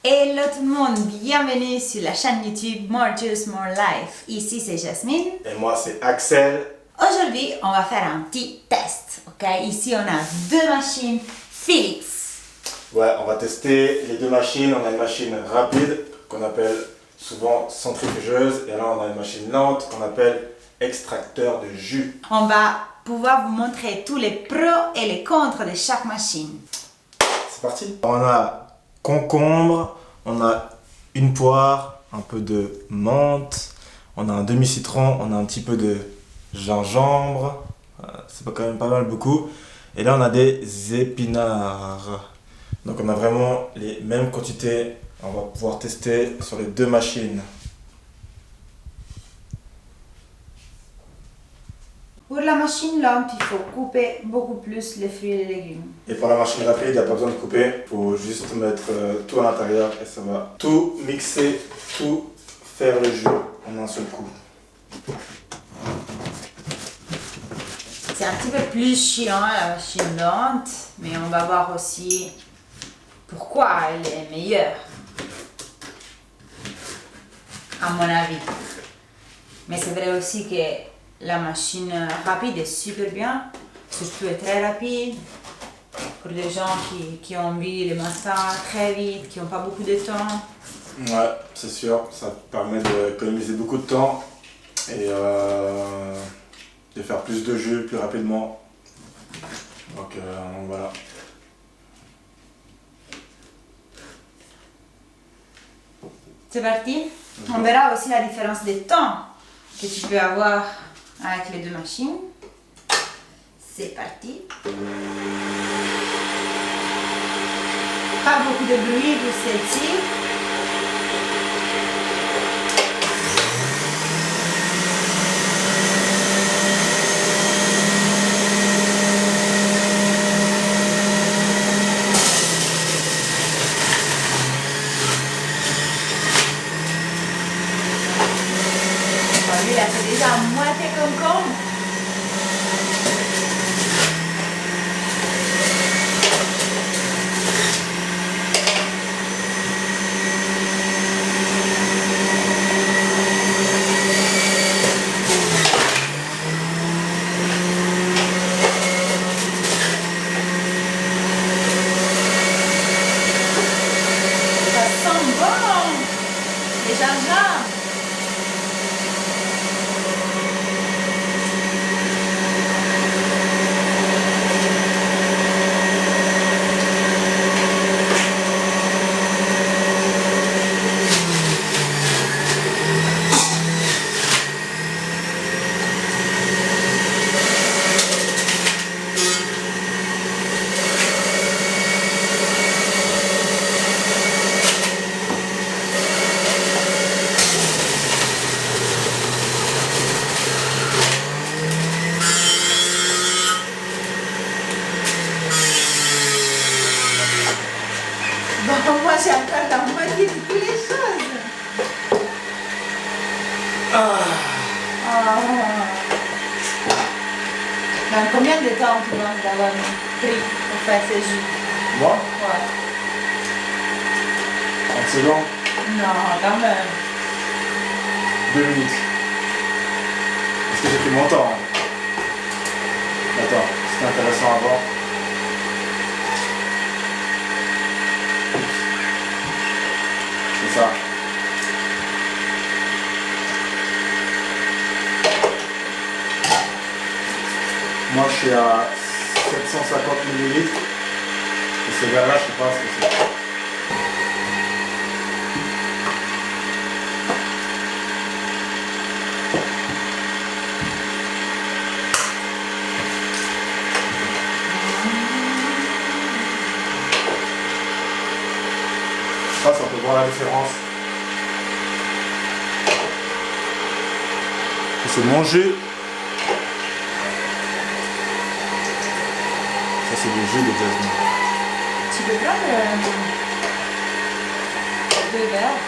Hello tout le monde, bienvenue sur la chaîne YouTube More Juice, More Life. Ici c'est Jasmine. Et moi c'est Axel. Aujourd'hui, on va faire un petit test. Ok, ici on a deux machines Philips. Ouais, on va tester les deux machines. On a une machine rapide qu'on appelle souvent centrifugeuse. Et là on a une machine lente qu'on appelle extracteur de jus. On va pouvoir vous montrer tous les pros et les contre de chaque machine. C'est parti. On a concombre, on a une poire, un peu de menthe, on a un demi-citron, on a un petit peu de gingembre, c'est quand même pas mal beaucoup. Et là on a des épinards. Donc on a vraiment les mêmes quantités, on va pouvoir tester sur les deux machines. Pour la machine lente, il faut couper beaucoup plus les fruits et les légumes. Et pour la machine rapide, il n'y a pas besoin de couper, il faut juste mettre tout à l'intérieur et ça va tout mixer, tout faire le jus en un seul coup. C'est un petit peu plus chiant la machine lente, mais on va voir aussi pourquoi elle est meilleure, à mon avis. Mais c'est vrai aussi que la machine rapide est super bien, surtout est très rapide. Pour les gens qui ont envie de matin très vite, qui n'ont pas beaucoup de temps. Ouais, c'est sûr, ça permet d'économiser beaucoup de temps et de faire plus de jus plus rapidement. Donc voilà. C'est parti. On verra aussi la différence de temps que tu peux avoir avec les deux machines. C'est parti. Pas beaucoup de bruit pour celle-ci. Bon, lui, il a fait déjà à moitié concombre. Les gingembre. Bon, moi j'ai encore la moitié de toutes les choses. Dans combien de temps tu penses d'avoir pris pour faire ces jus? Moi, Ouais. 30 secondes, Non, quand même. 2 minutes. Parce que j'ai pris mon temps. Attends, c'était intéressant à voir. C'est ça. Moi je suis à 750 ml. Et ce verre là, je sais pas ce que c'est. Ça, on peut voir la différence. C'est mon jus. Ça, c'est le jus de Jasmine. Tu peux prendre deux verres.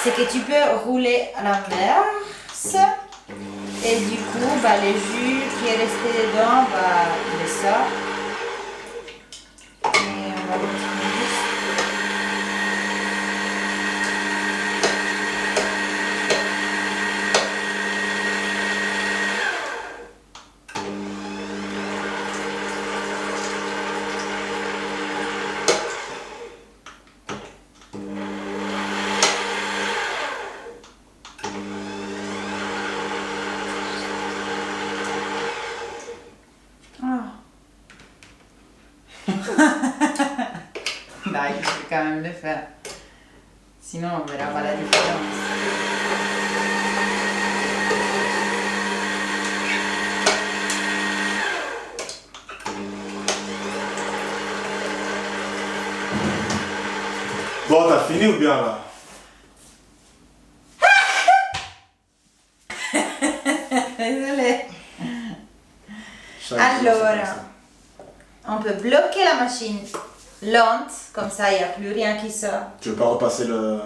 c'est que tu peux rouler à l'inverse. Et du coup, bah, le jus qui est resté dedans, bah, il sort. Et on va continuer juste. Dai, je vais quand même le faire. Sinon, on verra pas la différence. Bon, t'as fini ou bien là? Désolée. Chaque Alors, jour, c'est comme ça. On peut bloquer la machine lente, comme ça il n'y a plus rien qui sort. Tu veux pas repasser le...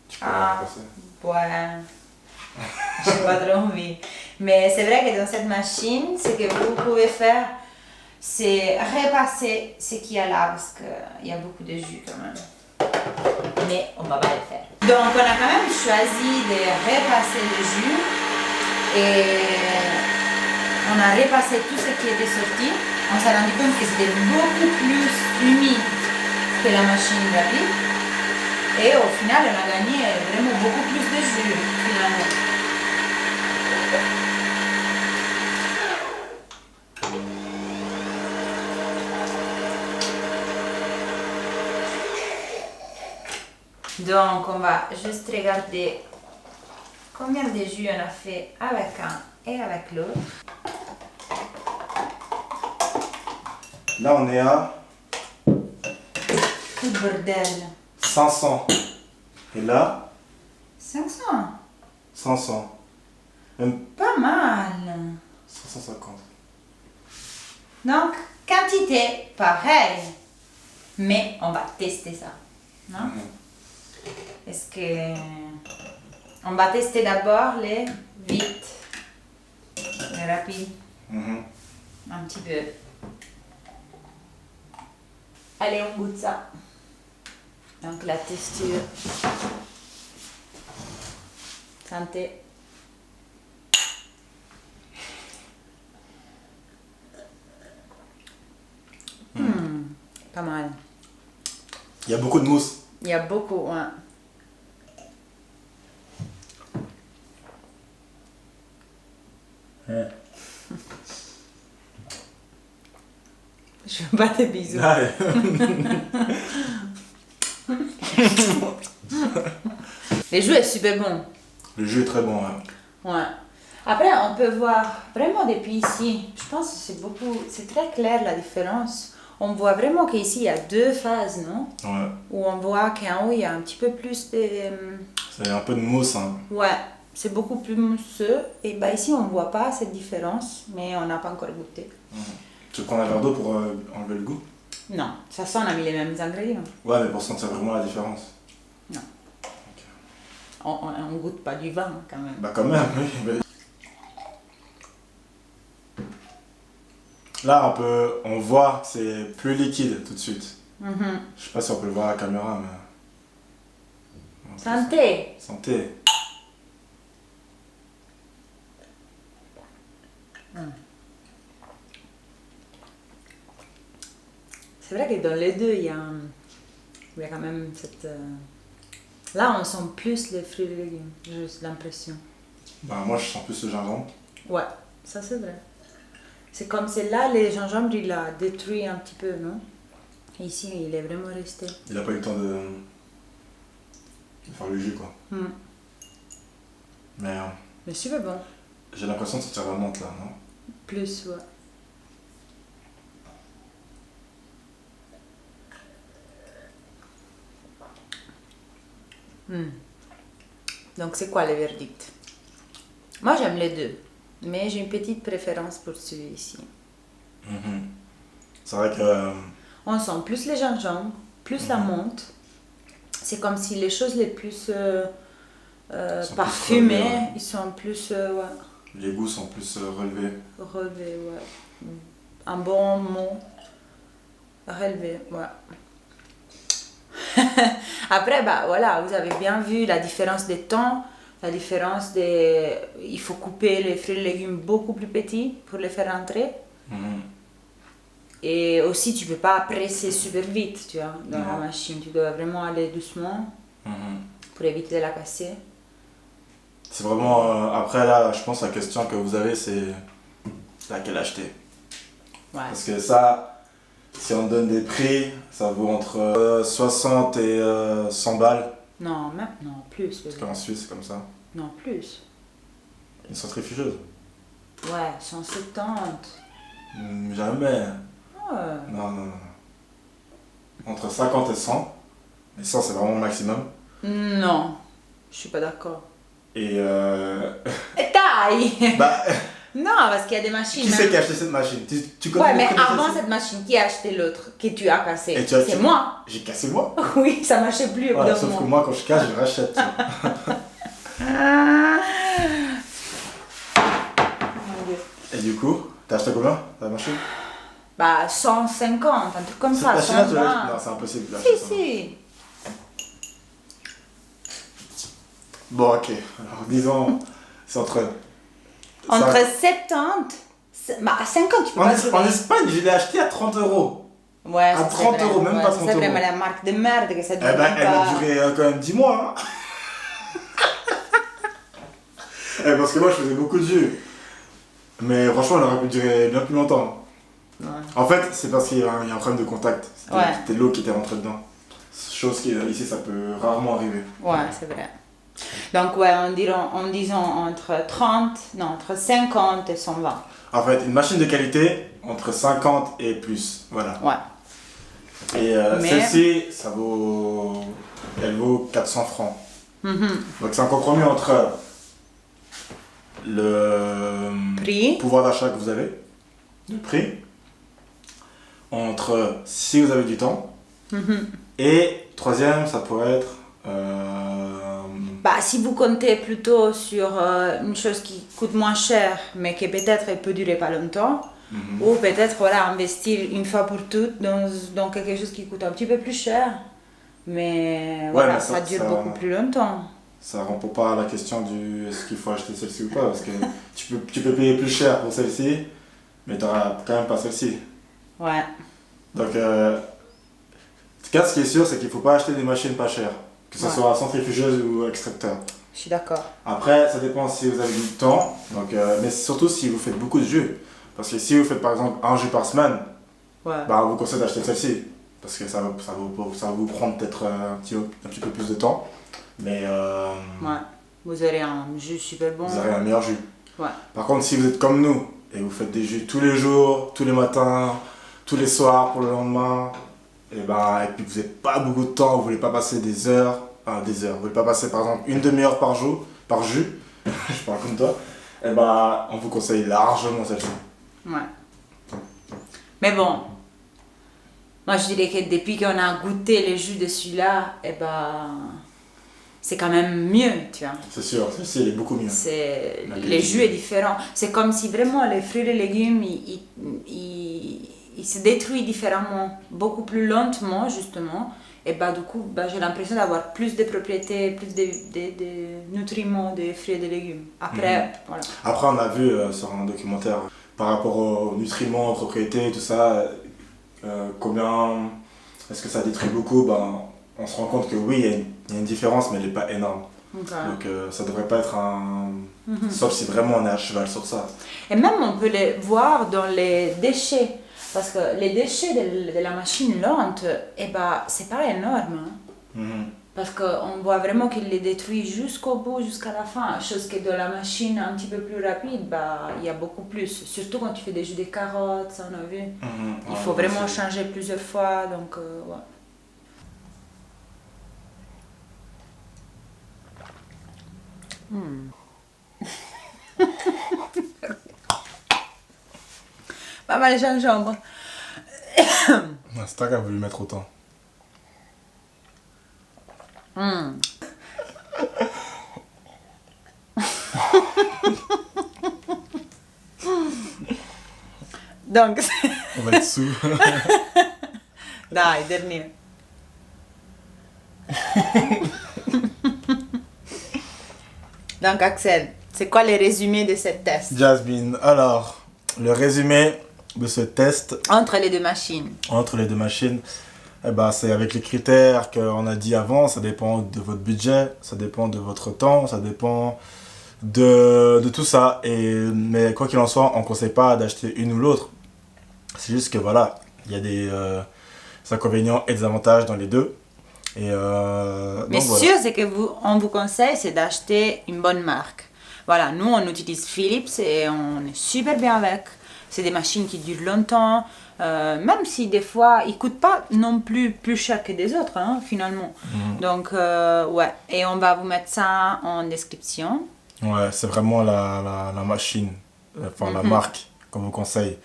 Tu peux Ah. repasser. Ouais, j'ai pas trop envie. Mais c'est vrai que dans cette machine, ce que vous pouvez faire, c'est repasser ce qu'il y a là, parce qu'il y a beaucoup de jus quand même. Mais on va pas le faire. Donc on a quand même choisi de repasser le jus et on a repassé tout ce qui était sorti. On s'est rendu compte que c'était beaucoup plus humide que la machine rapide. Et au final, on a gagné vraiment beaucoup plus de jus, finalement. Donc, on va juste regarder combien de jus on a fait avec un et avec l'autre. Là, on est à Tout bordel. 500. Et là, 500. 500. Même Pas mal. 550. Donc, quantité pareille. Mais on va tester ça. Non? Est-ce que... On va tester d'abord les vite, les rapides, Mhm. un petit peu. Allez, on goûte ça. Donc la texture. Santé. Pas mal. Il y a beaucoup de mousse. Il y a beaucoup, ouais. Je veux pas des bisous. Ouais. Le jus est super bon. Le jus est très bon. Ouais. Ouais. Après, on peut voir vraiment depuis ici. Je pense que c'est très clair la différence. On voit vraiment qu'ici il y a deux phases, non? Ouais. Où on voit qu'en haut il y a un petit peu plus de. C'est un peu de mousse. Hein. Ouais, c'est beaucoup plus mousseux. Et bah ici on voit pas cette différence, mais on n'a pas encore goûté. Tu prends un verre d'eau pour enlever le goût? Non, ça sent on a mis les mêmes ingrédients. Ouais, mais pour sentir vraiment la différence. Non. On goûte pas du vin quand même. Bah quand même, oui. Mais... Là, on voit que c'est plus liquide tout de suite. Mhm. Je sais pas si on peut le voir à la caméra, mais... Santé. Santé. C'est vrai que dans les deux, il y a quand même cette... Là, on sent plus les fruits et légumes, j'ai l'impression. Bah moi, je sens plus le gingembre. Ouais, ça c'est vrai. C'est comme celle-là, le gingembre, il a détruit un petit peu, non? Et ici, il est vraiment resté. Il a pas eu le temps de faire le jus, quoi. Mais Mais super bon. j'ai l'impression de sentir la menthe, là, non? Plus, ouais. Donc, c'est quoi le verdict? Moi, j'aime les deux. Mais j'ai une petite préférence pour celui-ci. C'est vrai que... On sent plus les gingembre, plus la menthe. c'est comme si les choses les plus Ils sont plus parfumées, relevées, ouais. ils sont plus Les goûts sont plus relevés. relevés, ouais. Un bon mot, relevé, ouais. Après, bah voilà, vous avez bien vu la différence des temps, la différence des... Il faut couper les fruits et légumes beaucoup plus petits pour les faire entrer. Mhm. Et aussi, tu peux pas presser super vite, tu vois, dans la Non. machine. Tu dois vraiment aller doucement Mhm. pour éviter de la casser. C'est vraiment. Après, là, je pense la question que vous avez, c'est laquelle acheter. Ouais. Parce que ça, si on donne des prix, ça vaut entre 60 et 100 balles. Non, même, non, plus. Parce qu'en Suisse, c'est comme ça. Non, plus. Une centrifugeuse. Ouais, 170. Jamais. Ouais. Non, non, non. Entre 50 et 100. Et 100, c'est vraiment le maximum. Non, je suis pas d'accord. Et Et taille. bah, Non, parce qu'il y a des machines. qui même- c'est qui a acheté cette machine? Tu connais Ouais, mais connais avant celle-ci? cette machine, qui a acheté l'autre que tu as cassé? Et tu as- C'est moi. J'ai cassé moi. Oui, ça marchait plus au bout Ouais, d'un sauf que moment. moi, quand je casse, je rachète. tu vois. Mon Dieu. Et du coup, t'as acheté combien la machine? Bah, 150, un truc comme Cette ça, machine-là, tu l'as 120. acheté? Non, c'est impossible de l'acheter, Si, ça. si. Bon, ok. Alors, disons, c'est entre. Entre ça- 70, bah, à 50, tu peux En, pas Es- trouver. en Espagne, je l'ai acheté à 30 €. Ouais, à ça, c'est 30 vrai. €, même Ouais, pas ça, 30 c'est vrai, €. mais la marque de merde que ça Eh dure ben, même elle pas. a duré quand même 10 mois. Hein. Parce que moi, je faisais beaucoup de jus. Mais franchement, elle aurait pu durer bien plus longtemps. Ouais. En fait, c'est parce qu'il y a un problème de contact. Ouais. C'était l'eau qui était rentrée dedans. Chose qui, ici, ça peut rarement arriver. Ouais, c'est vrai. Donc, ouais, en disant entre 50 et 120. En fait, une machine de qualité, entre 50 et plus. Voilà. Ouais. Et Mais- celle-ci, elle vaut 400 francs. Donc c'est un compromis entre le Prix. pouvoir d'achat que vous avez, le prix, entre si vous avez du temps, et troisième, ça pourrait être Bah, si vous comptez plutôt sur une chose qui coûte moins cher, mais qui peut-être elle peut durer pas longtemps, ou peut-être voilà, investir une fois pour toutes dans quelque chose qui coûte un petit peu plus cher, mais voilà, mais ça dure ça- beaucoup plus longtemps. ça répond pas à la question du est-ce qu'il faut acheter celle-ci ou pas, parce que tu peux payer plus cher pour celle-ci, mais tu n'auras quand même pas celle-ci. Ouais, Donc, en tout cas, ce qui est sûr, c'est qu'il ne faut pas acheter des machines pas chères, que ce Ouais. soit centrifugeuse ou extracteur. je suis d'accord. Après, ça dépend si vous avez du temps, donc, mais surtout si vous fêtes beaucoup de jus. Parce que si vous faites par exemple un jus par semaine, Ouais. bah, on vous conseille d'acheter celle-ci. Parce que ça va vous prendre peut-être un petit peu plus de temps, mais Ouais. Vous aurez un jus super bon. vous aurez un meilleur jus. Ouais. Par contre, si vous êtes comme nous et vous faites des jus tous les jours, tous les matins, tous les soirs pour le lendemain, et puis vous n'avez pas beaucoup de temps, vous voulez pas passer vous voulez pas passer par exemple une demi-heure par jus, je parle comme toi, et on vous conseille largement celle-ci. Ouais. Mais bon, moi je dirais que depuis qu'on a goûté les jus de celui-là, c'est quand même mieux, tu vois. C'est sûr, celle-ci elle est beaucoup mieux. C'est La les qualité. jus est différent. C'est comme si vraiment les fruits et les légumes, ils se détruisent différemment, beaucoup plus lentement justement. Et du coup, j'ai l'impression d'avoir plus de propriétés, plus de nutriments des fruits et des légumes. Après, voilà. Après, on a vu sur un documentaire par rapport aux nutriments, aux propriétés, tout ça, combien est-ce que ça détruit beaucoup, on se rend compte que oui, il y a une différence, mais elle n'est pas énorme. Donc, Donc ça devrait pas être sauf si vraiment on est à cheval sur ça. Et même on peut les voir dans les déchets. Parce que les déchets de la machine lente, c'est pas énorme. Hein. Parce qu'on voit vraiment qu'il les détruit jusqu'au bout, jusqu'à la fin. Chose que dans la machine un petit peu plus rapide, il y a beaucoup plus. Surtout quand tu fais des jus de carottes, ça on a vu. Il faut vraiment changer plusieurs fois. Donc, ouais. Pas mal de gingembre. C'est toi qui as voulu mettre autant. Donc, On va être sous. dai, dernier. Donc, Axel, c'est quoi le résumé de ce test Jasmine, alors, le résumé de ce test entre les deux machines? entre les deux machines, eh ben, c'est avec les critères qu'on a dit avant, ça dépend de votre budget, ça dépend de votre temps, ça dépend de tout ça. Mais quoi qu'il en soit, on ne conseille pas d'acheter une ou l'autre. C'est juste que voilà, il y a des inconvénients et des avantages dans les deux. Et Mais donc, voilà. sûr, c'est que on vous conseille, c'est d'acheter une bonne marque. Voilà, nous, on utilise Philips et on est super bien avec. C'est des machines qui durent longtemps, même si des fois, ils ne coûtent pas non plus cher que des autres, hein, finalement. Donc, ouais, et on va vous mettre ça en description. Ouais, c'est vraiment la machine, enfin la marque qu'on vous conseille.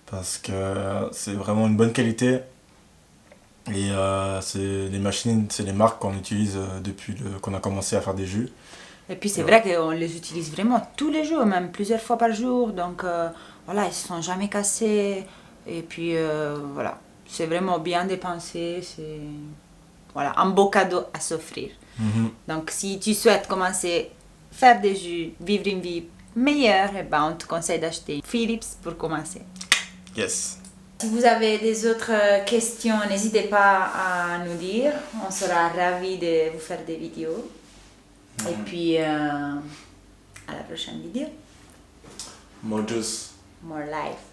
Parce que c'est vraiment une bonne qualité. Et c'est les machines, c'est les marques qu'on utilise depuis qu'on a commencé à faire des jus. Et puis, c'est vrai qu'on les utilise vraiment tous les jours, même plusieurs fois par jour. Donc, voilà, ils ne se sont jamais cassés. Et puis, voilà, c'est vraiment bien dépensé. C'est voilà, un beau cadeau à s'offrir. Donc, si tu souhaites commencer à faire des jus, vivre une vie meilleure, eh ben, on te conseille d'acheter Philips pour commencer. Yes. Si vous avez des autres questions, n'hésitez pas à nous dire. On sera ravis de vous faire des vidéos. Et puis, à la prochaine vidéo. More juice. More life.